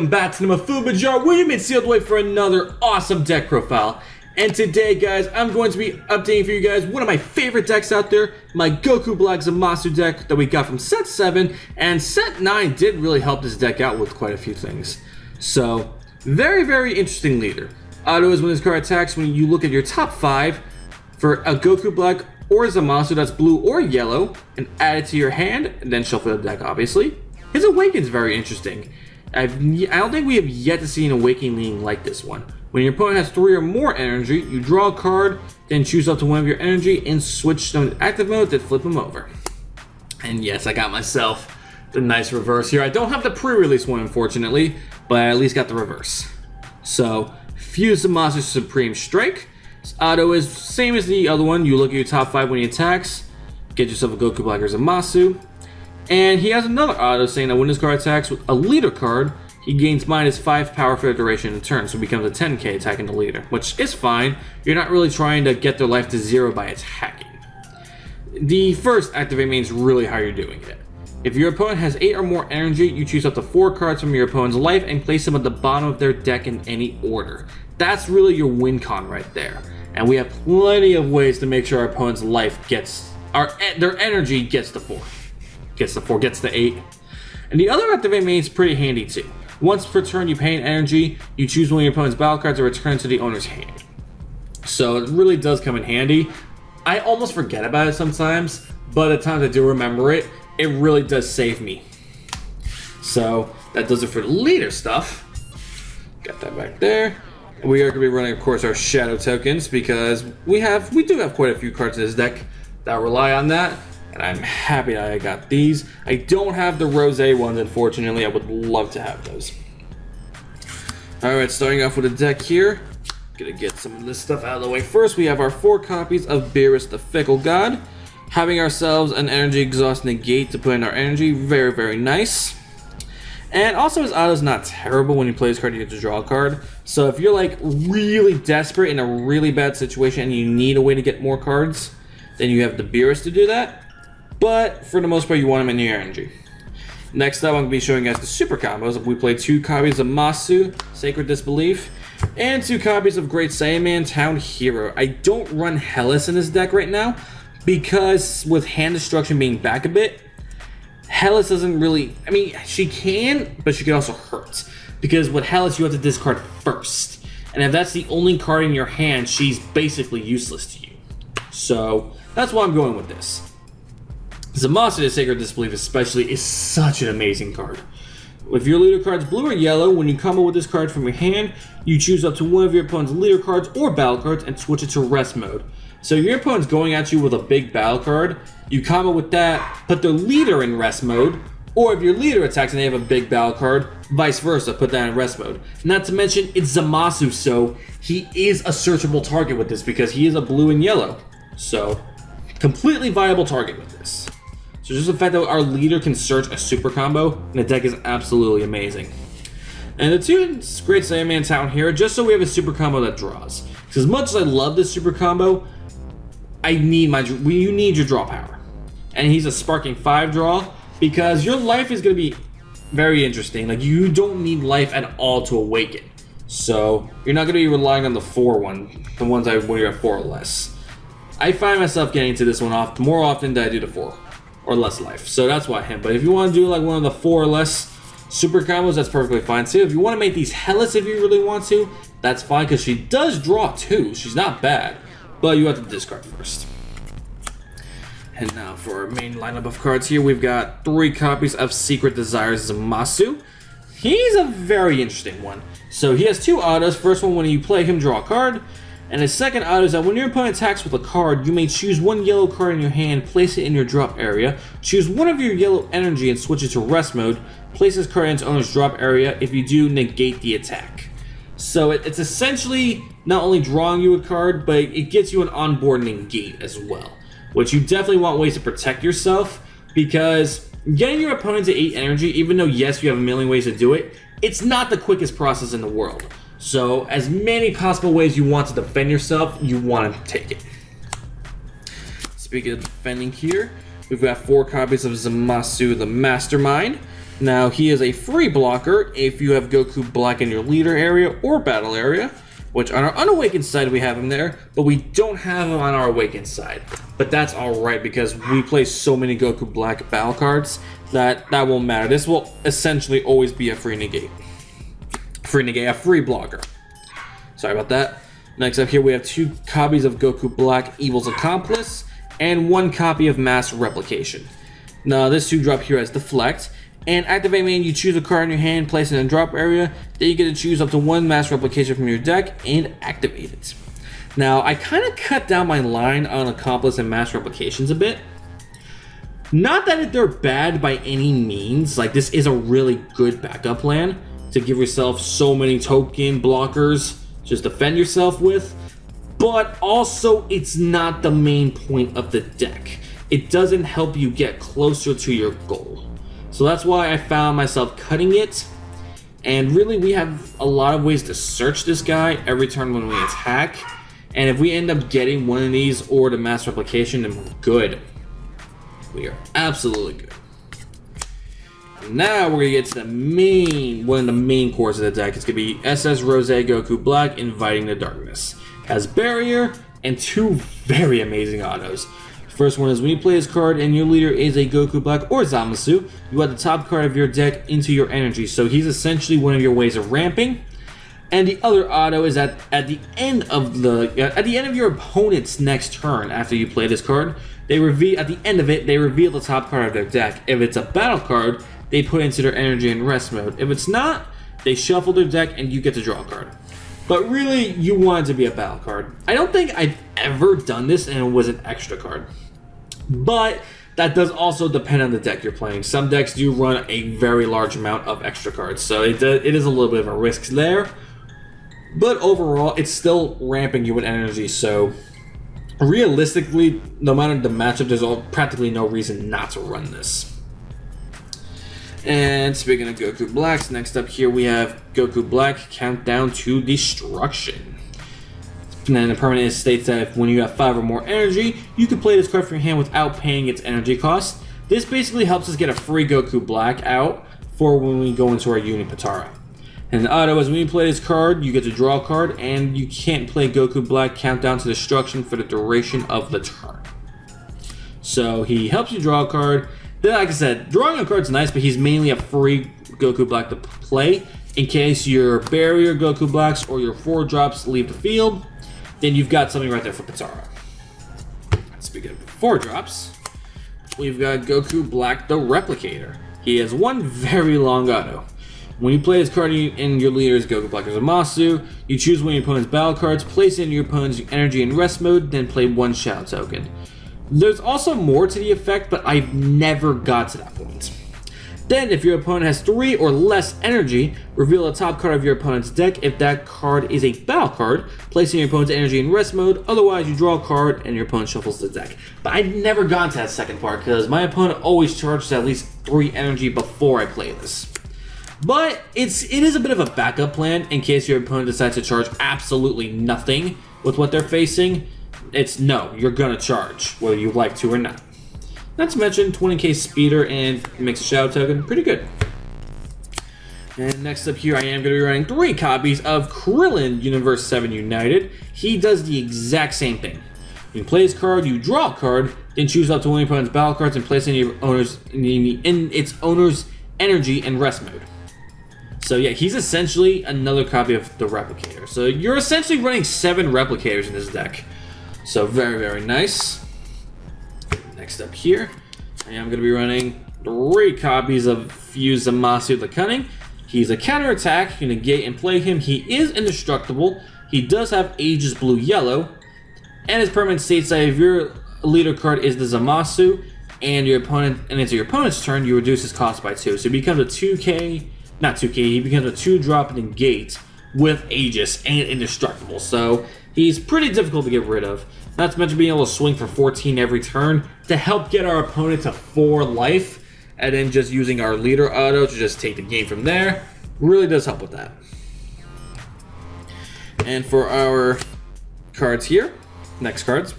welcome back to the Mafuba Jar, where you've been sealed away for another awesome deck profile. And today, guys, I'm going to be updating for you guys one of my favorite decks out there, my Goku Black Zamasu deck that we got from set 7, and set 9 did really help this deck out with quite a few things. So, very, very interesting leader. Auto is when this card attacks when you look at your top 5 for a Goku Black or Zamasu that's blue or yellow, and add it to your hand, and then shuffle the deck, obviously. His Awaken's very interesting. I don't think we have yet to see an Awakening like this one. When your opponent has 3 or more energy, you draw a card, then choose up to one of your energy and switch them to active mode, then flip them over. And yes, I got myself the nice reverse here. I don't have the pre-release one, unfortunately, but I at least got the reverse. So, fuse Zamasu Supreme Strike. This auto is same as the other one. You look at your top 5 when he attacks, get yourself a Goku Black or Zamasu. And he has another auto saying that when this card attacks with a leader card, he gains -5 power for the duration of the turn, so it becomes a 10k attacking the leader, which is fine. You're not really trying to get their life to 0 by attacking. The first activate means really how you're doing it. If your opponent has 8 or more energy, you choose up to 4 cards from your opponent's life and place them at the bottom of their deck in any order. That's really your win con right there. And we have plenty of ways to make sure our opponent's life gets, their energy gets to 4. Gets to 8. And the other activate main is pretty handy too. Once per turn you pay an energy, you choose one of your opponent's battle cards and return to the owner's hand. So it really does come in handy. I almost forget about it sometimes, but at times I do remember it. It really does save me. So that does it for the leader stuff. Got that back there. And we are going to be running, of course, our shadow tokens because we do have quite a few cards in this deck that rely on that. And I'm happy that I got these. I don't have the rosé ones, unfortunately. I would love to have those. Alright, starting off with the deck here. Gonna get some of this stuff out of the way first. We have our 4 copies of Beerus the Fickle God. Having ourselves an energy exhaust negate to put in our energy. Very, very nice. And also his auto's not terrible. When you play this card, you get to draw a card. So if you're like really desperate in a really bad situation and you need a way to get more cards, then you have the Beerus to do that. But for the most part, you want them in your energy. Next up, I'm going to be showing you guys the super combos. We play 2 copies of Masu, Sacred Disbelief, and 2 copies of Great Saiyaman, Town Hero. I don't run Hellas in this deck right now, because with hand destruction being back a bit, Hellas doesn't really, I mean, she can, but she can also hurt. Because with Hellas, you have to discard first. And if that's the only card in your hand, she's basically useless to you. So, that's why I'm going with this. Zamasu, the Sacred Disbelief especially, is such an amazing card. If your leader card's blue or yellow, when you combo with this card from your hand, you choose up to one of your opponent's leader cards or battle cards and switch it to rest mode. So if your opponent's going at you with a big battle card, you combo with that, put their leader in rest mode, or if your leader attacks and they have a big battle card, vice versa, put that in rest mode. Not to mention, it's Zamasu, so he is a searchable target with this because he is a blue and yellow. So, completely viable target with this. So just the fact that our leader can search a super combo, and the deck is absolutely amazing. And the 2 Great Saiyaman Town here, just so we have a super combo that draws. Because as much as I love this super combo, you need your draw power. And he's a sparking 5 draw, because your life is going to be very interesting. Like, you don't need life at all to awaken. So, you're not going to be relying on the 4 one, the ones when you're at 4 or less. I find myself getting to this one more often than I do the 4 or less life. So that's why him. But if you want to do like one of the 4 or less super combos, that's perfectly fine too. If you want to make these Hellas if you really want to, that's fine because she does draw 2. She's not bad. But you have to discard first. And now for our main lineup of cards here, we've got 3 copies of Secret Desires Zamasu. He's a very interesting one. So he has 2 autos. First one, when you play him, draw a card. And his second auto is that when your opponent attacks with a card, you may choose 1 yellow card in your hand, place it in your drop area, choose one of your yellow energy and switch it to rest mode, place this card in its owner's drop area. If you do, negate the attack. So it's essentially not only drawing you a card, but it gets you an onboard negate as well. Which you definitely want ways to protect yourself, because getting your opponent to 8 energy, even though yes, you have a million ways to do it, it's not the quickest process in the world. So, as many possible ways you want to defend yourself, you want to take it. Speaking of defending here, we've got 4 copies of Zamasu the Mastermind. Now, he is a free blocker if you have Goku Black in your leader area or battle area, which on our unawakened side we have him there, but we don't have him on our awakened side. But that's alright because we play so many Goku Black battle cards that won't matter. This will essentially always be a free negate. A free blocker. Sorry about that. Next up here we have 2 copies of Goku Black Evil's Accomplice and 1 copy of Mass Replication. Now this 2-drop here has Deflect, and activate main, you choose a card in your hand, place it in a drop area, then you get to choose up to 1 Mass Replication from your deck and activate it. Now I kind of cut down my line on Accomplice and Mass Replications a bit. Not that they're bad by any means, like this is a really good backup plan to give yourself so many token blockers just defend yourself with, but also it's not the main point of the deck. It doesn't help you get closer to your goal. So that's why I found myself cutting it, and really we have a lot of ways to search this guy every turn when we attack, and if we end up getting one of these or the Mass Replication, then we're good. We are absolutely good. Now we're gonna get to one of the main cores of the deck. It's gonna be SS Rose Goku Black Inviting the Darkness. Has Barrier and 2 very amazing autos. First one is when you play this card and your leader is a Goku Black or Zamasu, you add the top card of your deck into your energy. So he's essentially one of your ways of ramping. And the other auto is at the end of your opponent's next turn after you play this card, they reveal the top card of their deck. If it's a battle card, they put it into their energy and rest mode. If it's not, they shuffle their deck and you get to draw a card. But really, you want it to be a battle card. I don't think I've ever done this and it was an extra card. But that does also depend on the deck you're playing. Some decks do run a very large amount of extra cards, so it is a little bit of a risk there. But overall, it's still ramping you with energy, so realistically, no matter the matchup, there's practically no reason not to run this. And speaking of Goku Blacks, next up here we have Goku Black Countdown to Destruction. And then the permanent states that if when you have 5 or more energy, you can play this card from your hand without paying its energy cost. This basically helps us get a free Goku Black out for when we go into our Uni Potara. And the auto is when you play this card, you get to draw a card, and you can't play Goku Black Countdown to Destruction for the duration of the turn. So he helps you draw a card. Then, like I said, drawing a card's nice, but he's mainly a free Goku Black to play in case your barrier Goku Blacks or your 4-drops leave the field. Then you've got something right there for Potara. Speaking of 4-drops, we've got Goku Black the Replicator. He has 1 very long auto. When you play this card in your leader's Goku Black or Zamasu, you choose one of your opponent's battle cards, place it in your opponent's energy and rest mode, then play 1 shadow token. There's also more to the effect, but I've never got to that point. Then, if your opponent has 3 or less energy, reveal the top card of your opponent's deck. If that card is a battle card, place it in your opponent's energy and rest mode. Otherwise, you draw a card and your opponent shuffles the deck. But I've never gotten to that second part because my opponent always charges at least 3 energy before I play this. But it is a bit of a backup plan in case your opponent decides to charge absolutely nothing with what they're facing. It's no, you're gonna charge, whether you like to or not. Not to mention 20k speeder and makes a shadow token pretty good. And next up here, I am going to be running 3 copies of Krillin Universe 7 United. He does the exact same thing. You play his card, you draw a card, then choose up to one of your opponent's battle cards and place it in its owner's energy and rest mode. So yeah, he's essentially another copy of the Replicator. So you're essentially running 7 Replicators in this deck. So very, very nice. Next up here, I am going to be running 3 copies of Fuse Zamasu the Cunning. He's a counterattack. You negate and play him. He is indestructible. He does have Aegis Blue-Yellow. And his permanent states that if your leader card is the Zamasu and it's your opponent's turn, you reduce his cost by 2. So he becomes a 2k, not 2k, he becomes a 2-drop negate with Aegis and indestructible. So he's pretty difficult to get rid of. Not to mention being able to swing for 14 every turn to help get our opponent to 4 life, and then just using our leader auto to just take the game from there really does help with that. And for our cards here, next cards,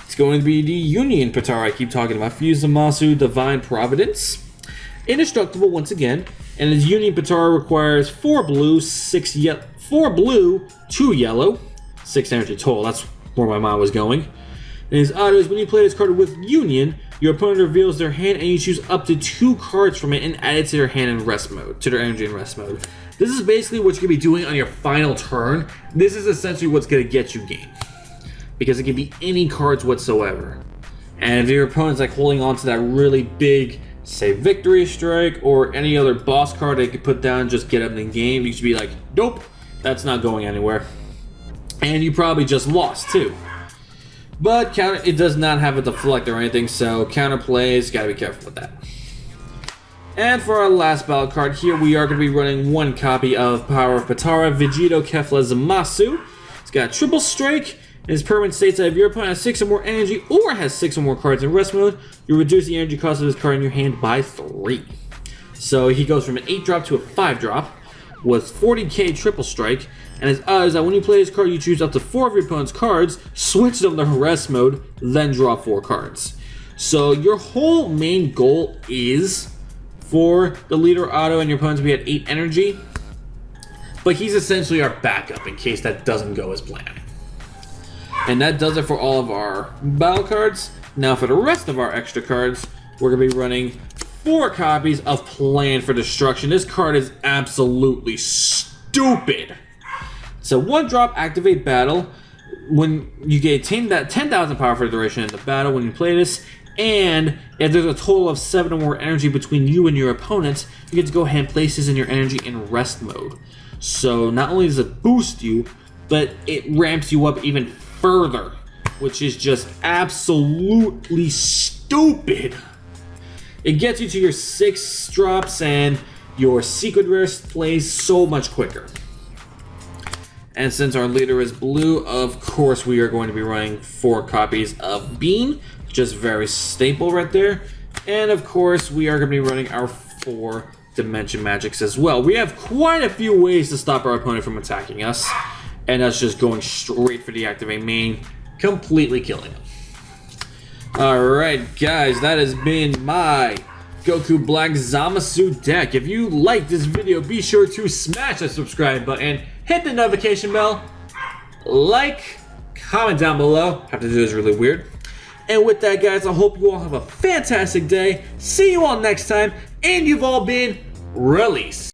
it's going to be the Union Potara I keep talking about. Fuse Zamasu Divine Providence. Indestructible once again, and his Union Potara requires 4 blue, 4 blue, 2 yellow, 6 energy total. That's where my mind was going. And his auto is when you play this card with Union, your opponent reveals their hand and you choose up to 2 cards from it and add it to their hand in rest mode, to their energy in rest mode. This is basically what you're going to be doing on your final turn. This is essentially what's going to get you game, because it can be any cards whatsoever. And if your opponent's like holding on to that really big, say, Victory Strike or any other boss card they could put down and just get up in the game, you should be like, nope, that's not going anywhere. And you probably just lost too. But it does not have a deflect or anything, so counterplays, gotta be careful with that. And for our last battle card here, we are going to be running 1 copy of Power of Potara, Vegito Kefla Zamasu. It's got triple strike, and his permanent states that if your opponent has 6 or more energy or has 6 or more cards in rest mode, you reduce the energy cost of this card in your hand by 3. So he goes from an 8-drop to a 5-drop with 40k triple strike, and his odds is that when you play this card, you choose up to 4 of your opponent's cards, switch them to rest mode, then draw 4 cards. So your whole main goal is for the leader auto and your opponent to be at 8 energy, but he's essentially our backup in case that doesn't go as planned. And that does it for all of our battle cards. Now for the rest of our extra cards, we're going to be running 4 copies of Plan for Destruction. This card is absolutely stupid. So 1-drop, activate battle. When you get 10,000 power for the duration in the battle when you play this, and if there's a total of 7 or more energy between you and your opponent, you get to go ahead and place this in your energy in rest mode. So not only does it boost you, but it ramps you up even further, which is just absolutely stupid. It gets you to your 6 drops, and your secret rest plays so much quicker. And since our leader is blue, of course we are going to be running 4 copies of Bean, just very staple right there. And of course we are going to be running our 4 Dimension Magics as well. We have quite a few ways to stop our opponent from attacking us, and that's just going straight for the activate main, completely killing them. Alright guys, that has been my Goku Black Zamasu deck. If you liked this video, be sure to smash that subscribe button, hit the notification bell, like, comment down below. Have to do this really weird. And with that guys, I hope you all have a fantastic day. See you all next time, and you've all been released.